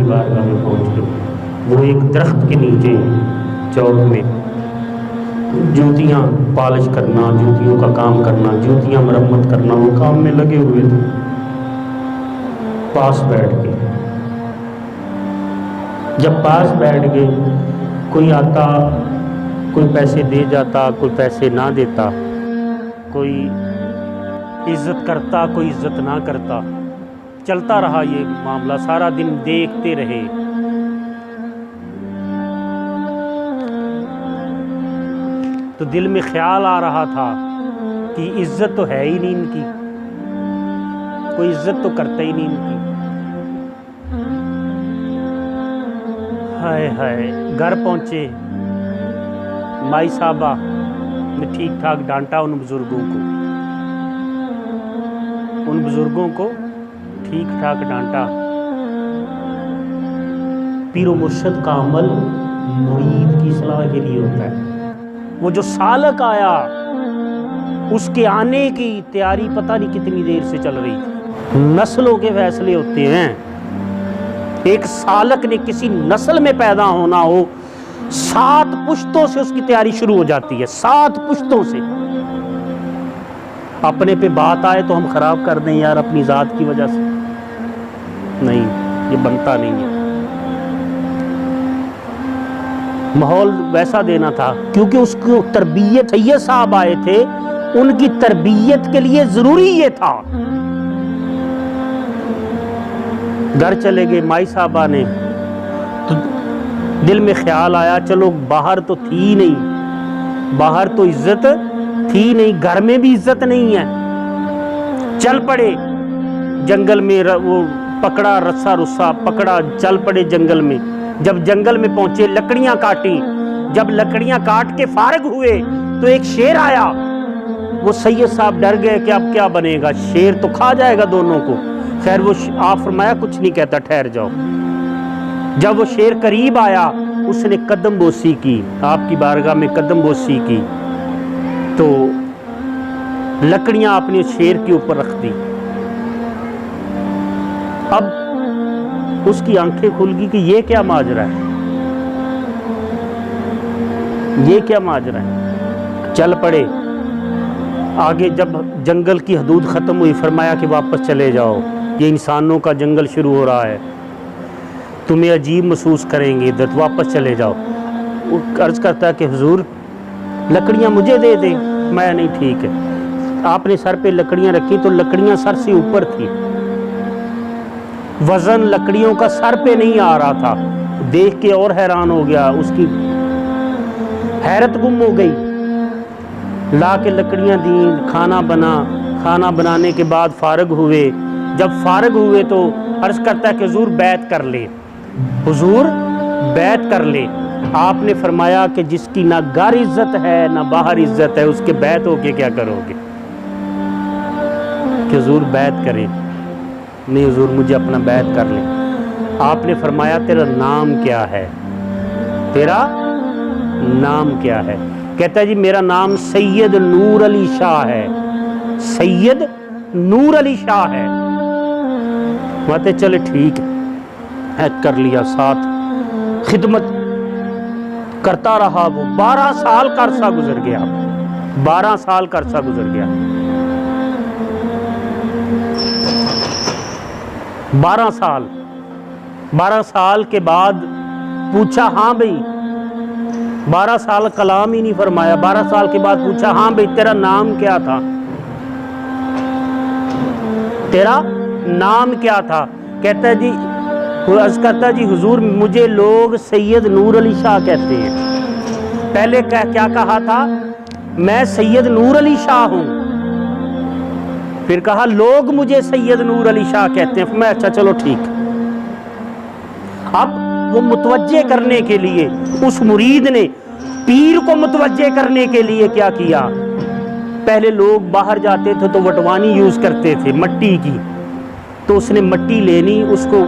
بارگاہ میں پہنچ گئے۔ وہ ایک درخت کے نیچے چوک میں جوتیاں پالش کرنا، جوتیوں کا کام کرنا، جوتیاں مرمت کرنا، وہ کام میں لگے ہوئے تھے۔ پاس بیٹھ گئے۔ جب پاس بیٹھ گئے، کوئی آتا، کوئی پیسے دے جاتا، کوئی پیسے نہ دیتا، کوئی عزت کرتا، کوئی عزت نہ کرتا، چلتا رہا یہ معاملہ، سارا دن دیکھتے رہے۔ تو دل میں خیال آ رہا تھا کہ عزت تو ہے ہی نہیں ان کی، کوئی عزت تو کرتا ہی نہیں ان کی۔ ہائے ہائے، گھر پہنچے، مائی صاحبہ نے ٹھیک ٹھاک ڈانٹا ان بزرگوں کو ٹھیک ٹھاک ڈانٹا۔ پیر و مرشد کا عمل مرید کی اصلاح کے لیے ہوتا ہے۔ وہ جو سالک آیا، اس کے آنے کی تیاری پتہ نہیں کتنی دیر سے چل رہی تھی۔ نسلوں کے فیصلے ہوتے ہیں۔ ایک سالک نے کسی نسل میں پیدا ہونا ہو، 7 پشتوں سے اس کی تیاری شروع ہو جاتی ہے، 7 پشتوں سے۔ اپنے پہ بات آئے تو ہم خراب کر دیں یار اپنی ذات کی وجہ سے، نہیں، یہ بنتا نہیں ہے۔ ماحول ویسا دینا تھا، کیونکہ اس کو تربیت، سید صاحب آئے تھے، ان کی تربیت کے لیے ضروری یہ تھا۔ گھر چلے گئے مائی صاحبہ نے، تو دل میں خیال آیا چلو باہر تو تھی نہیں، باہر تو عزت تھی نہیں، گھر میں بھی عزت نہیں ہے۔ چل پڑے جنگل میں، وہ پکڑا رسا رسا پکڑا، چل پڑے جنگل میں۔ جب جنگل میں پہنچے، لکڑیاں کاٹیں، جب لکڑیاں کاٹ کے فارغ ہوئے تو ایک شیر آیا۔ وہ سید صاحب ڈر گئے کہ اب کیا بنے گا، شیر تو کھا جائے گا دونوں کو۔ خیر وہ آپ فرمایا کچھ نہیں کہتا، ٹھہر جاؤ۔ جب وہ شیر قریب آیا، اس نے قدم بوسی کی، آپ کی بارگاہ میں قدم بوسی کی، تو لکڑیاں اپنے شیر کے اوپر رکھ دی۔ اب اس کی آنکھیں کھل گئی کہ یہ کیا ماجرا ہے، یہ کیا ماجرا ہے۔ چل پڑے آگے۔ جب جنگل کی حدود ختم ہوئی، فرمایا کہ واپس چلے جاؤ، یہ انسانوں کا جنگل شروع ہو رہا ہے، تمہیں عجیب محسوس کریں گے، ادھر واپس چلے جاؤ۔ وہ عرض کرتا ہے کہ حضور لکڑیاں مجھے دے دیں۔ میں نہیں، ٹھیک ہے۔ آپ نے سر پہ لکڑیاں رکھی تو لکڑیاں سر سے اوپر تھی، وزن لکڑیوں کا سر پہ نہیں آ رہا تھا۔ دیکھ کے اور حیران ہو گیا، اس کی حیرت گم ہو گئی۔ لا کے لکڑیاں دیں، کھانا بنا، کھانا بنانے کے بعد فارغ ہوئے۔ جب فارغ ہوئے تو عرض کرتا ہے کہ حضور بیعت کر لے، حضور بیعت کر لے۔ آپ نے فرمایا کہ جس کی نہ گھر عزت ہے نہ باہر عزت ہے، اس کے بیعت ہو کے کیا کرو گے؟ کہ حضور بیعت کریں۔ نہیں حضور مجھے اپنا بیعت کر لیں۔ آپ نے فرمایا تیرا نام کیا ہے؟ تیرا نام کیا ہے؟ کہتا ہے جی میرا نام سید نور علی شاہ ہے، سید نور علی شاہ ہے۔ باتیں چلے ٹھیک ہے، کر لیا، ساتھ خدمت کرتا رہا۔ وہ 12 سال کا عرصہ گزر گیا، 12 سال کا عرصہ گزر گیا۔ 12 سال کے بعد پوچھا، ہاں بھئی، 12 سال کلام ہی نہیں فرمایا، 12 سال کے بعد پوچھا، ہاں بھئی تیرا نام کیا تھا؟ تیرا نام کیا تھا؟ کہتا ہے جی، عرض کرتا ہے جی حضور مجھے لوگ سید نور علی شاہ کہتے ہیں۔ پہلے کیا کہا تھا؟ میں سید نور علی شاہ ہوں۔ پھر کہا لوگ مجھے سید نور علی شاہ کہتے ہیں۔ میں اچھا چلو ٹھیک۔ اب وہ متوجہ کرنے کے لیے، اس مرید نے پیر کو متوجہ کرنے کے لیے کیا کیا؟ پہلے لوگ باہر جاتے تھے تو وٹوانی یوز کرتے تھے مٹی کی، تو اس نے مٹی لینی، اس کو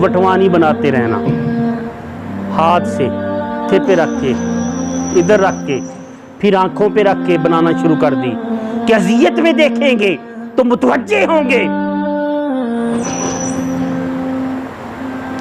وٹوانی بناتے رہنا، ہاتھ سے تھے پہ رکھ کے، ادھر رکھ کے، پھر آنکھوں پہ رکھ کے بنانا شروع کر دی کہ اذیت میں دیکھیں گے تو متوجہ ہوں گے۔